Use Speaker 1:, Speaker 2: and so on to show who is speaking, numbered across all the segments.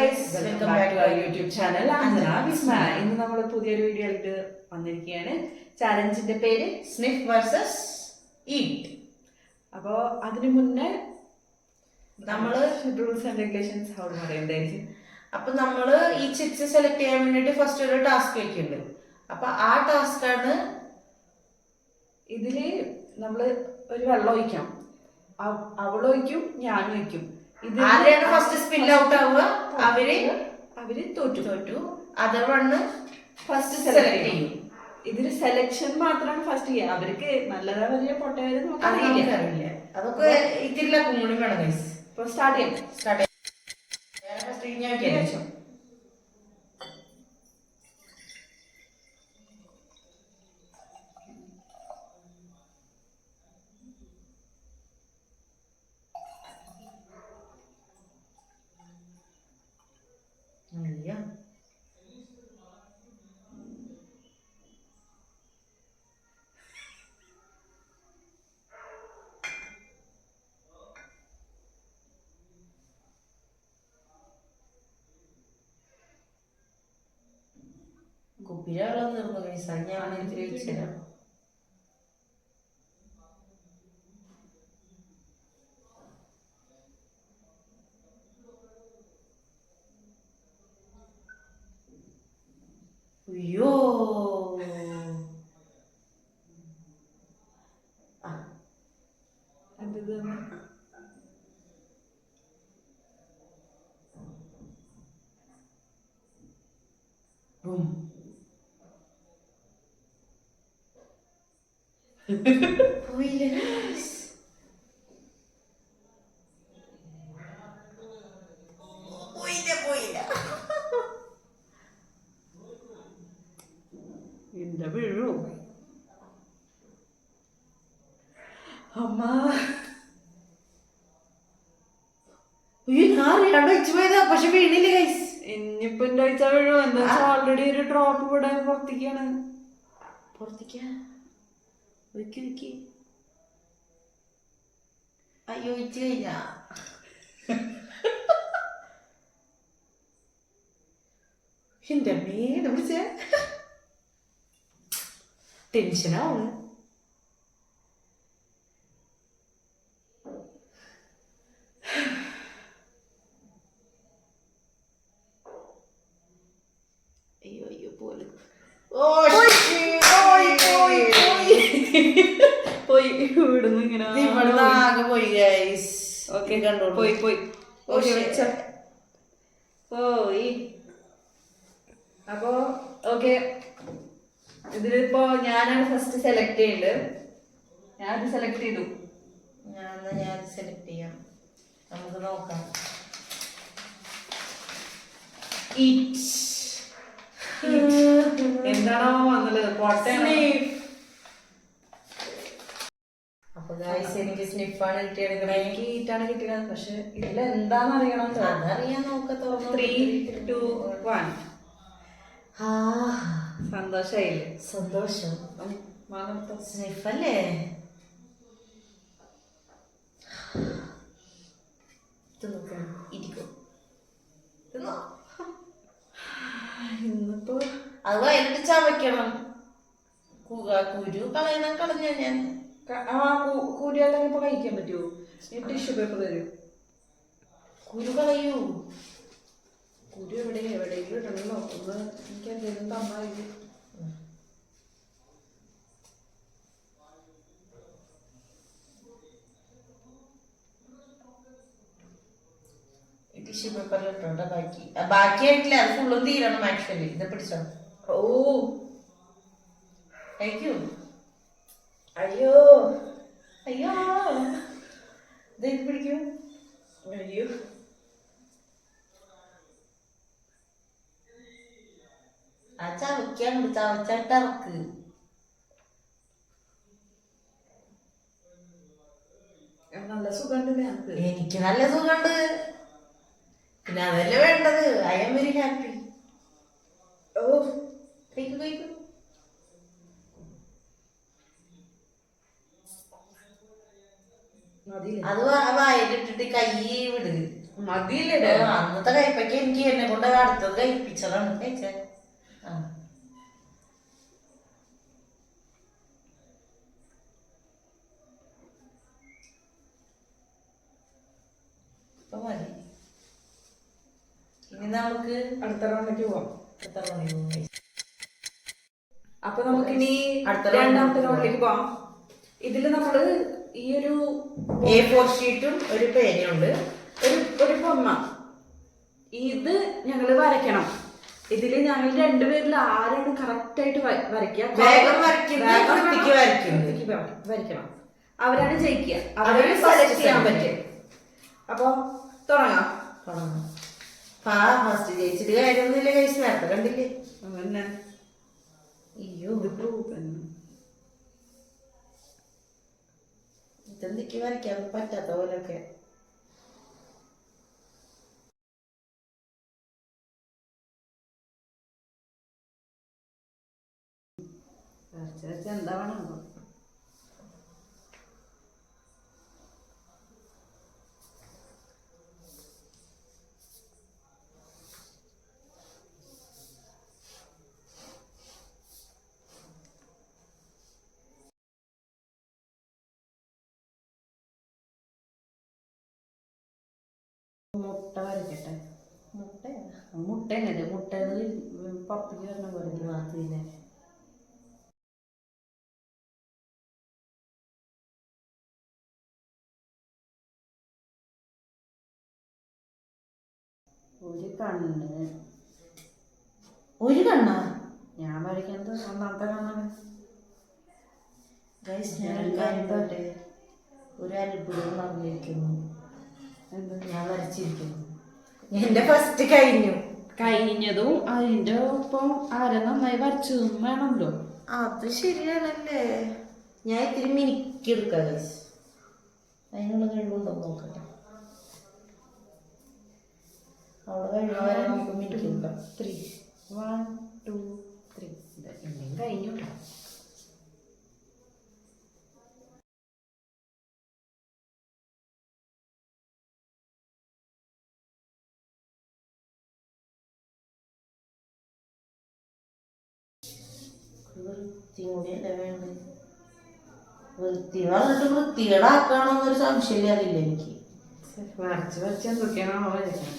Speaker 1: Guys, welcome back to our YouTube channel Anjana Vismaya. ഇന്ന് നമ്മൾ പുതിയൊരു വീഡിയോ ആയിട്ട് വന്നിരിക്കുകയാണ്. ചാലഞ്ചിന്റെ പേര്
Speaker 2: സ്നിഫ് വേഴ്സസ് ഈറ്റ്.
Speaker 1: അപ്പോൾ അതിനു മുന്നേ
Speaker 2: നമ്മള്
Speaker 1: റൂൾസ് ആൻഡ് റെഗുലേഷൻസ് അവിടെ പറയണ്ടായിരിക്കും.
Speaker 2: അപ്പൊ നമ്മള് ഈ ചിപ്സ് സെലക്ട് ചെയ്യാൻ വേണ്ടിട്ട് ഫസ്റ്റ് ഒരു ടാസ്ക് വെക്കുന്നുണ്ട്. അപ്പൊ ആ ടാസ്ക് ആണ്
Speaker 1: ഇതില് നമ്മള് ഒരു വെള്ളം ഒഴിക്കാം. അവളൊഴിക്കും, ഞാനും ഒഴിക്കും.
Speaker 2: ആരെയാണ് ഫസ്റ്റ് സ്പിൽ ഔട്ട് ആവുക
Speaker 1: അവര് തോറ്റു.
Speaker 2: അതർ വണ്ണ്
Speaker 1: ഫസ്റ്റ് സെലക്ട് ചെയ്യും. ഇതില് സെലക്ഷൻ മാത്രമാണ് ഫസ്റ്റ് ചെയ്യുക. അവർക്ക് നല്ലതാ വലിയ പൊട്ടവര്
Speaker 2: അറിയില്ല. അതൊക്കെ ഇത്തിരി കൂടി വേണം ഗൈസ്.
Speaker 1: ഇപ്പൊ സ്റ്റാർട്ട് ചെയ്യാം.
Speaker 2: കുപ്പിയിലെ വെള്ളം തീർന്നു ഗൈസ്. അത് ഞാൻ ഇത്തിരി വെച്ചുതരാം. അയ്യോ, പോയില്ല.
Speaker 1: എന്റെ വീഴു അമ്മ.
Speaker 2: പക്ഷെ വീണില്ല ഗൈസ്.
Speaker 1: ഇനിയിപ്പോ എന്റെ ഒഴിച്ചാ വീഴു. എന്താ ഓൾറെഡി ഒരു ഡ്രോപ്പ് ഇവിടെ പുറത്തേക്കാണ്.
Speaker 2: അയ്യോ, ഒഴിച്ചു കഴിഞ്ഞാ എന്റെ മേലെ പിടിച്ച ടെൻഷനാണ്. അയ്യോ അയ്യോ പോലെ
Speaker 1: പോയി ഇവിടുന്ന് ഇങ്ങനെ
Speaker 2: ഇവിടുന്ന് ആകെ പോയി ഗൈസ്.
Speaker 1: ഓക്കെ, പോയി പോയി പോയി. അപ്പോ ഓക്കെ, ഇതിലിപ്പോ ഞാനാണ് ഫസ്റ്റ് സെലക്ട് ചെയ്യേണ്ടത്. ഞാനത് സെലക്ട് ചെയ്തു.
Speaker 2: ഞാൻ സെലക്ട് ചെയ്യാം. നമുക്ക് നോക്കാം.
Speaker 1: എന്താണോ വന്നത്? പൊട്ടയാണ്.
Speaker 2: അപ്പൊ ഗൈസ്, എനിക്ക് സ്നിഫാണ് കിട്ടിയെടുക്കണേ.
Speaker 1: എനിക്ക് ഈറ്റാണ് കിട്ടിയത്. പക്ഷെ ഇതിലെന്താന്ന് അറിയണം.
Speaker 2: അതറിയാൻ നോക്കത്തോ.
Speaker 1: 3, 2, 1. സന്തോഷായില്ലേ?
Speaker 2: സന്തോഷം. സ്നിഫല്ലേ?
Speaker 1: ഇന്നിപ്പോ
Speaker 2: അത് വയലിട്ട് ചവയ്ക്കണം. കുരു കളഞ്ഞ ഞാൻ
Speaker 1: കൂടിയാലും ഇപ്പൊ കഴിക്കാൻ പറ്റുമോ? ടിഷ്യൂ പേപ്പർ തരും.
Speaker 2: കുരു കളയൂ.
Speaker 1: കുരു എവിടെയെങ്കിലും ഇടണല്ലോ. ഒന്ന് എനിക്ക് എന്തെങ്കിലും തന്നായി.
Speaker 2: ടിഷ്യൂ പേപ്പറിൽ ഇട്ടോണ്ട ബാക്കിയായിട്ടില്ല. അത് ഫുള്ളും തീരണം. ആക്ച്വലി ഇത് പിടിച്ചോ.
Speaker 1: ഓ,
Speaker 2: കഴിക്കൂ.
Speaker 1: അയ്യോ
Speaker 2: അയ്യോ, ഇത് പിടിക്കൂ.
Speaker 1: അയ്യോ,
Speaker 2: ആ ചവച്ചിട്ടിറക്ക്.
Speaker 1: നല്ല സുഖമുണ്ട്.
Speaker 2: എനിക്ക് നല്ല സുഖമുണ്ട്. പിന്നെ അതല്ലേ വേണ്ടത്. I am very happy.
Speaker 1: ഓ,
Speaker 2: കഴിക്കൂ. അത് വായിലിട്ടിട്ട് കൈ വിട്.
Speaker 1: മതിയില്ലേ?
Speaker 2: അന്നത്തെ കയ്പയ്ക്ക് എനിക്ക് എന്നെ കൊണ്ട് അടുത്തത് കഴിപ്പിച്ചതാണ് കഴിച്ചേ. മതി. ഇനി നമുക്ക്
Speaker 1: അടുത്ത റൗണ്ടിലേക്ക് പോവാം. അപ്പൊ
Speaker 2: അടുത്ത
Speaker 1: നമുക്കിനി രണ്ടാമത്തെ റൗണ്ടിലേക്ക് പോവാം. ഇതില് നമ്മള് ഈ ഒരു
Speaker 2: A4 ഷീറ്റും ഒരു പേനയുണ്ട്,
Speaker 1: ഒരു ബൊമ്മ. ഇത് ഞങ്ങള് വരയ്ക്കണം. ഇതില് ഞങ്ങൾ രണ്ടുപേരിൽ ആരാണ് കറക്റ്റ് ആയിട്ട് വരയ്ക്കുക,
Speaker 2: വേഗം
Speaker 1: വരയ്ക്കണം, അവരാണ് ജയിക്കുക. അവരെ സെലക്ട് ചെയ്യാൻ പറ്റും. അപ്പൊ തുടങ്ങാം.
Speaker 2: ഫസ്റ്റ് ജയിച്ചിട്ട് കാര്യമൊന്നുമില്ല. കഴിച്ച് നേരത്തെ കണ്ടില്ലേ?
Speaker 1: അങ്ങനെ
Speaker 2: അയ്യോ ഇതെന്തൊക്കെ വരയ്ക്കാൻ പറ്റാത്ത പോലൊക്കെ.
Speaker 1: എന്താണോ മുട്ട വരയ്ക്കട്ടെ. മുട്ട എങ്ങനെ മുട്ട പുറത്തേക്ക് വരണ പോലെ മാത്രമില്ല.
Speaker 2: ഒരു കണ്ണാ
Speaker 1: ഞാൻ വരയ്ക്കുന്നത്. ഒന്നാമത്തെ കണ്ണാണ്.
Speaker 2: ഒരു അത്ഭുതം നടന്നിരിക്കുന്നു. ഞാൻ വരച്ചിരിക്കുന്നു. എന്റെ ഫസ്റ്റ്
Speaker 1: കഴിഞ്ഞതും അതിന്റെ ഒപ്പം ആരെ നന്നായി വരച്ചതും വേണമല്ലോ.
Speaker 2: അത് ശരിയാണല്ലേ. ഞാൻ ഇത്തിരി മിനിക്കെടുക്കാം. അതിനുള്ള കഴിവുണ്ടോ നോക്കട്ടെ. അവിടെ കഴിവവരെ നമുക്ക് മിനിക്കെടുക്കാം.
Speaker 1: 3 1 2 3 എന്തെങ്കിലും കഴിഞ്ഞു.
Speaker 2: വൃത്തി കൂടിയല്ലേ വേണ്ടത്. വൃത്തി പറഞ്ഞിട്ട് വൃത്തികേടാക്കണമെന്നൊരു സംശയം അറിയില്ല എനിക്ക്.
Speaker 1: വരച്ച് എന്തൊക്കെയാണോ വരയ്ക്കണം.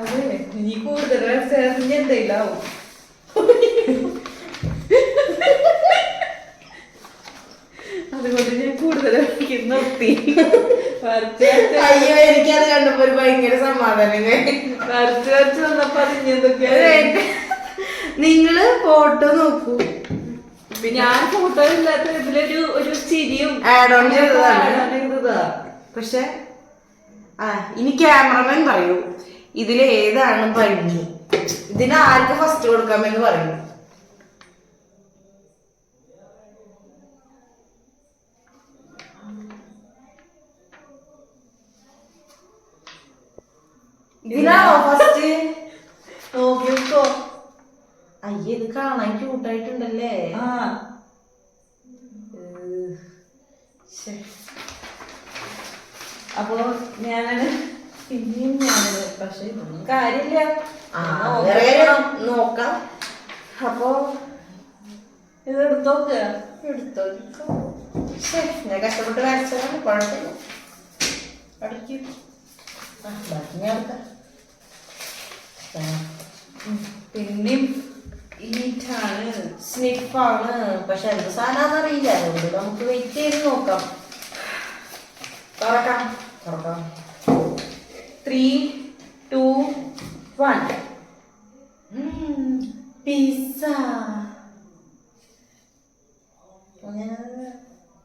Speaker 1: അതെ, നീ കൂടുതൽ വരച്ചാൽ എന്തെങ്കിലും അതുകൊണ്ട് ഞാൻ കൂടുതൽ നിർത്തി.
Speaker 2: അയ്യോ, എനിക്കത് കണ്ടപ്പോ ഒരു ഭയങ്കര സമാധാനം.
Speaker 1: വരച്ച് വന്നപ്പോ അതിന് എന്തൊക്കെയാ.
Speaker 2: നിങ്ങള് ഫോട്ടോ നോക്കൂ.
Speaker 1: ഞാൻ ഫോട്ടോ ഇല്ലാത്ത ഇതിലൊരു ചിരിയും
Speaker 2: ആഡ് ഓൺ ചെയ്തതാ. പക്ഷെ ഇനി ക്യാമറമാൻ പറയൂ, ഇതിൽ ഏതാണ് ഭംഗി, ഇതിന് ആർക്ക് ഫസ്റ്റ് കൊടുക്കാമെന്ന് പറയൂ. ഇതിനാണോ ഫസ്റ്റ്? നോക്കിക്കോ. അയ്യ, ഇത് കാണാൻ ക്യൂട്ടായിട്ടുണ്ടല്ലേ.
Speaker 1: അപ്പൊ ഞാനാണ് പിന്നെയും ഞാനത്. പക്ഷെ ഇതൊന്നും കാര്യമില്ല,
Speaker 2: നോക്കാം.
Speaker 1: അപ്പൊ ഇത് എടുത്തോക്കുക.
Speaker 2: ഞാൻ കഷ്ടപ്പെട്ട് വരച്ചതാണ്, കുഴപ്പമില്ല. അടിക്കും. ബാക്കി ഞാൻ എടുക്കാം.
Speaker 1: പിന്നെയും ഈറ്റാണ്,
Speaker 2: സ്നിഫാണ്. പക്ഷെ എന്ത് സാധനം അറിയില്ല, അതുകൊണ്ട് നമുക്ക് വെയിറ്റ് ചെയ്ത് നോക്കാം. തുറക്കാം.
Speaker 1: 3 2 1.
Speaker 2: പിസ്സ.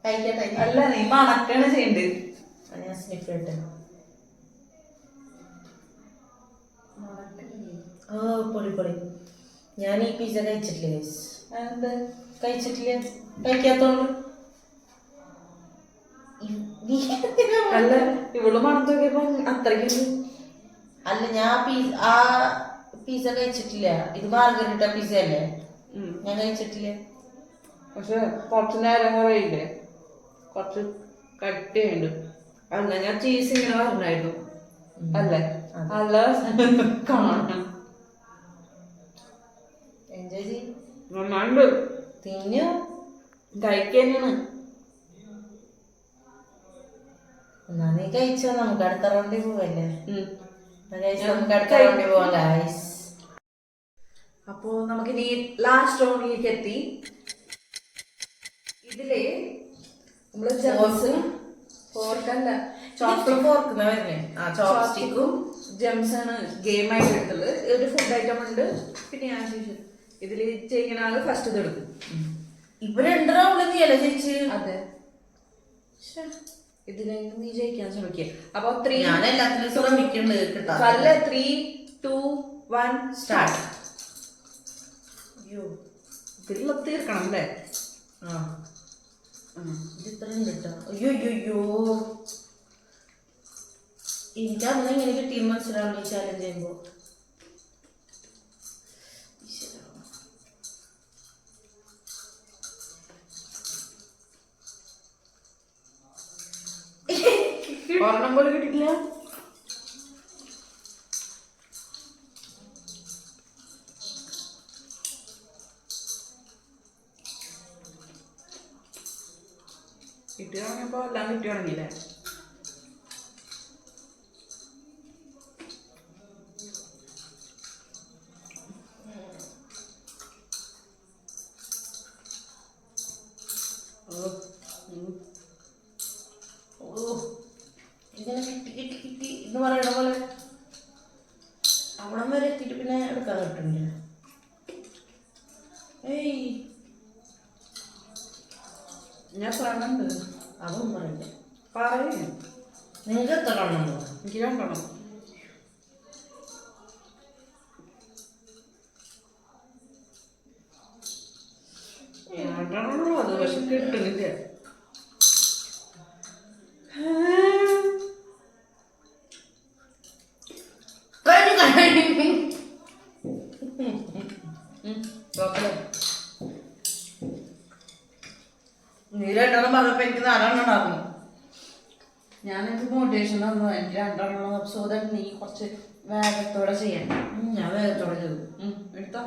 Speaker 2: കഴിക്കട്ടെ.
Speaker 1: അല്ല, നീ മണക്കാണ് ചെയ്യണ്ടത്.
Speaker 2: ഞാൻ സ്നിഫ് ഇട്ട്. പൊളി. ഞാൻ ഈ പിസ്സ കഴിച്ചിട്ടില്ല. കഴിക്കാത്തോണ്ട്.
Speaker 1: അല്ല, ഇവള് മണത്ത് നോക്കിയപ്പോ അത്രയ്ക്ക്.
Speaker 2: അല്ല, ഞാൻ ആ പിസ്സ കഴിച്ചിട്ടില്ല. ഇത് മാർഗരിട്ട പിസ്സ അല്ലേ? ഞാൻ കഴിച്ചിട്ടില്ല.
Speaker 1: പക്ഷെ കുറച്ച് നേരം കുറയില്ലേ, കുറച്ച് കട്ടിയുണ്ട്. അല്ല ഞാൻ ചീസ് ഇങ്ങനെ പറഞ്ഞായിരുന്നു അല്ലേ? അല്ല കാണാം.
Speaker 2: എൻജോയ് ചെയ്യും.
Speaker 1: നന്നാണ്ട്
Speaker 2: തിന്നു
Speaker 1: കഴിക്കാനാണ്.
Speaker 2: എന്നാ നീ കഴിച്ചോ, നമുക്ക് അടുത്ത റൗണ്ടിൽ പോവല്ലേ? നമുക്ക് അടുത്ത
Speaker 1: കഴി-
Speaker 2: റൗണ്ടിൽ പോവാം ഗൈസ്.
Speaker 1: അപ്പോ നമുക്കിനി ലാസ്റ്റ് റൗണ്ടിലേക്ക് എത്തി. ഇതില് നമ്മള് ജംസും ഫോർക്കല്ല
Speaker 2: ചോക്ലേറ്റ് ഫോർക്കുന്ന വരുന്നേ. ചോപ്സ്റ്റിക്കും
Speaker 1: ജംസ് ആണ് ഗെയിം ആയിട്ട് എടുത്തത്. ഒരു ഫുഡ് ഐറ്റം ഉണ്ട്. പിന്നെ ഞാൻ ഇതില് ചെയ്യുന്ന ആള് ഫസ്റ്റ് ഇത് എടുക്കും.
Speaker 2: ഇപ്പൊ 2 റൗണ്ട് നീയല്ലേ ചേച്ചി?
Speaker 1: അതെ, ഇതില് നീ ജയിക്കാൻ ശ്രമിക്കുക. അപ്പൊ 3
Speaker 2: ഞാൻ എല്ലാത്തിനും ശ്രമിക്കുന്നുണ്ട് കിട്ടാൻ.
Speaker 1: 3, 2, 1
Speaker 2: സ്റ്റാർട്ട്.
Speaker 1: ഇതിലുള്ള തീർക്കണം അല്ലേ?
Speaker 2: ഇത് ഇത്ര ഉണ്ട് കേട്ടോ. അയ്യോ എനിക്ക് അന്ന് ഇങ്ങനെ കിട്ടിയ മനസ്സിലാവുന്ന ചാലഞ്ച് ചെയ്യുമ്പോ.
Speaker 1: ഒരെണ്ണം പോലും കിട്ടിയില്ല. കിട്ടിയാണെങ്കിപ്പോ എല്ലാം കിട്ടിയാണെങ്കിലേ
Speaker 2: ഇങ്ങനെ കിട്ടി എന്ന് പറയണ പോലെ അവിടം വരെ എത്തിയിട്ട് പിന്നെ എടുക്കാൻ കിട്ടുന്നില്ല. ഏയ്
Speaker 1: ഞാൻ പറഞ്ഞുണ്ട്.
Speaker 2: അതൊന്നും പറയില്ല.
Speaker 1: പറയേ
Speaker 2: നിങ്ങൾക്ക് എത്ര കണ്ണുണ്ടോ?
Speaker 1: എനിക്ക് 2 എണ്ണം. അത് പക്ഷെ കിട്ടുന്നില്ല.
Speaker 2: നീ 2 പറഞ്ഞപ്പോ എനിക്ക് 4 ഉണ്ടാകുന്നു.
Speaker 1: ഞാൻ എനിക്ക് മോട്ടിവേഷൻ തന്നു. എനിക്ക് 2 എണ്ണം. സോ ദാറ്റ് നീ കുറച്ച് വേഗത്തോടെ ചെയ്യാൻ.
Speaker 2: ഞാൻ വേഗത്തോടെ ചെയ്തു.
Speaker 1: എടുത്തോ.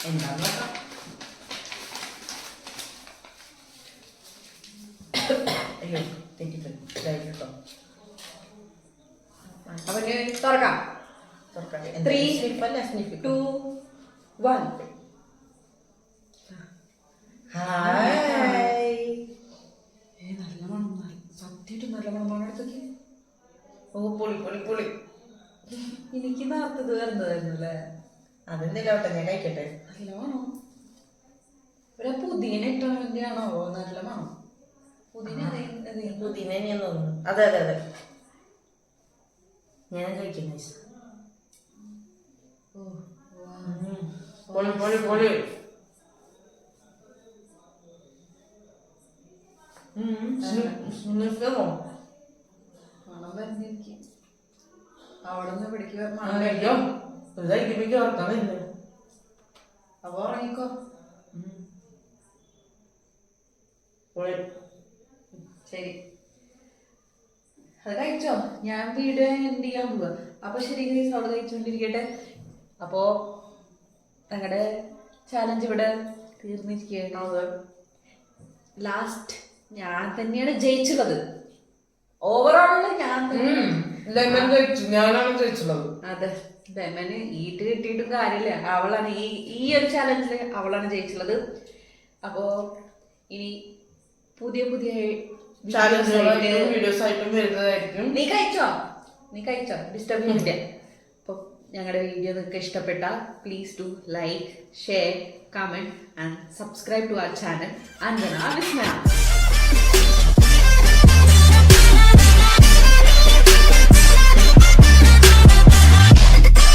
Speaker 2: എന്താ അയ്യോ തെറ്റിട്ടോ.
Speaker 1: അപ്പൊ തുറക്കാം. 3, 2, 1.
Speaker 2: ഹായ്.
Speaker 1: നല്ല മണം. സത്യമായിട്ടും നല്ല മണമാണ്. അടുത്തേക്ക്
Speaker 2: പൊളി.
Speaker 1: എനിക്ക് നേരത്തത് വരുന്നതായിരുന്നു അല്ലേ?
Speaker 2: അതെന്തിലോട്ടെ ഞാൻ കഴിക്കട്ടെ.
Speaker 1: നല്ല മണം. ഒരു പുതിന ഇട്ടതിന്റെ ആണോ? നല്ല മണം.
Speaker 2: പുതിന ഞാൻ തോന്നുന്നു. അതെ ഞാൻ കഴിക്കുന്നു. പൊളി.
Speaker 1: മണം വരുന്നെനിക്ക്. അവിടെ നിന്ന് പിടിക്കുക. അപ്പൊ ഉറങ്ങിക്കോ. ശരി, അത് കഴിച്ചോ? ഞാൻ വീഡിയോ എൻഡ് ചെയ്യാൻ പോവാ. അപ്പൊ ശരി ഗൈസ്, അവിടെ കഴിച്ചുകൊണ്ടിരിക്കട്ടെ. അപ്പോ ഞങ്ങളുടെ ചാലഞ്ച് ഇവിടെ തീർന്നിരിക്കുകയാണ്. ലാസ്റ്റ് ഞാൻ തന്നെയാണ് ജയിച്ചുള്ളത്. ഓവറോളില്
Speaker 2: ഞാനാണ് ജയിച്ചുള്ളത്.
Speaker 1: അതെ, ലെമന് ഈട്ട് കിട്ടിയിട്ടും കാര്യമില്ല. അവളാണ് ഈ ഒരു ചാലഞ്ചില് അവളാണ് ജയിച്ചുള്ളത്. അപ്പോ ഇനി പുതിയ
Speaker 2: വീഡിയോസ് ആയിട്ടും വരുന്നതായിരിക്കും.
Speaker 1: നീ കഴിച്ചോ ഡിസ്റ്റർബ് ചെയ്യില്ല. അപ്പൊ ഞങ്ങളുടെ വീഡിയോ നിങ്ങൾക്ക് ഇഷ്ടപ്പെട്ട please do like, share, comment and subscribe to our channel Anjana Vismaya.